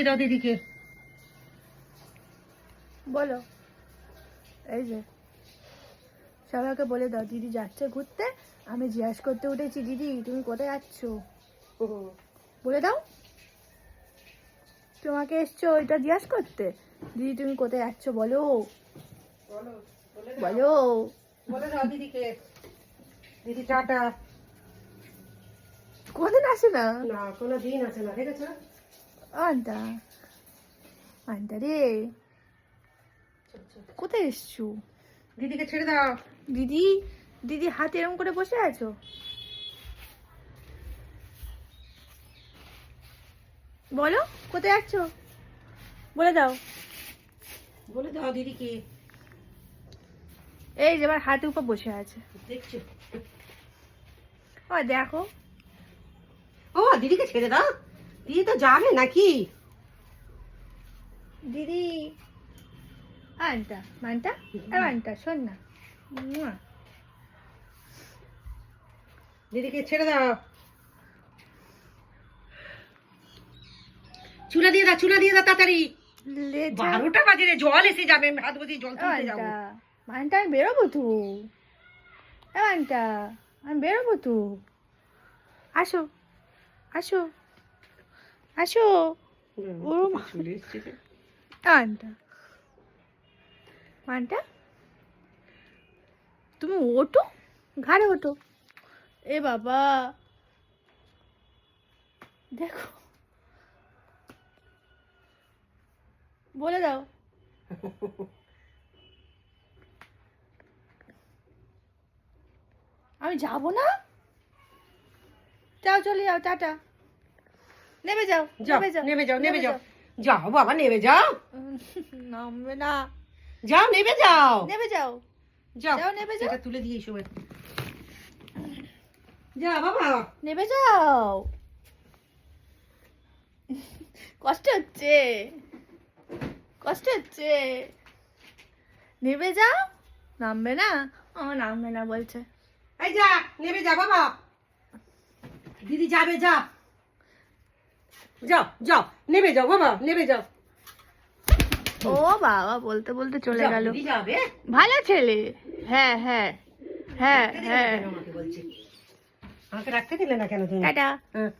দাও দিদিকে। বলো, এই যে সবাইকে বলে দাও দিদি যাচ্ছে ঘুরতে। আমি জিজ্ঞাসা করতে উঠেছি, দিদি তুমি কোথায় যাচ্ছ? বলে দাও, তোমাকে এসছো ওইটা জিজ্ঞাসা করতে। দিদি তুমি কোথায় যাচ্ছ বলো, বলো। বলে দাও দিদিকে। দিদি টাটা। কোনদিন আসে না। না কোনো দিন আছে না, দেখেছ? আন্তা আন্তা রে, কোথায় এসছো? দিদিকে ছেড়ে দাও। দিদি দিদি হাতে এরম করে বসে আছো? বলো কোথায় যাচ্ছ, বলে দাও। বলে দাও দিদিকে। এই যে আমার হাতের উপর বসে আছে, দেখছো? ও দেখো। ও দিদিকে ছেড়ে দাও, দিদি তো যাবে নাকি? দিদি আন্তা মান্তা, মান্তা শোন না। মুয়া। দিদিকে ছেড়ে দাও। চুলা দিয়ে দাও, চুলা দিয়ে দাও তাড়াতাড়ি। লে যা। 12টা বাজে রে, জল এসে যাবে, আমি হাত বসিয়ে জল তুলতে যাবো। মান্তা মান্তা আমি বেরোবো তো। মান্তা আমি বেরোবো তো। আসো আসো আসো। ও মা। চলে এসছে রে। মান্তা মান্তা তুমি ওঠো, ঘাড়ে ওঠো। এ বাবা দেখো, বলে দাও। আমি যাবো না, যাও চলে যাও, টাটা। নেমে যাও, যাও, নেমে যাও, নেমে যাও, নেমে যাও। যাও বাবা, নেমে যাও। নামবে না, যাও, নেমে যাও। নেমে যাও, যাও, যাও, নেমে যাও। এটা তুলে দিয়ে এসো। যা বাবা। নেমে যাও। কষ্ট হচ্ছে, কষ্ট হচ্ছে। নেমে যাও। নামবে না, আমার নামবে না বলছে। এই যা, নেমে যা বাবা। দিদি যাবে, যা। যাও যাও, নেমে যাও বাবা, নেমে যাও। ও বাবা বলতে বলতে চলে যাও, গেল। দিদি যাবে। ভালো ছেলে। হ্যাঁ হ্যাঁ হ্যাঁ রাখতে দিলে না হ্যাঁ। কেন আমাকে বলছে? আমাকে রাখতে দিলে না কেন তুমি? টাটা। হ্যাঁ।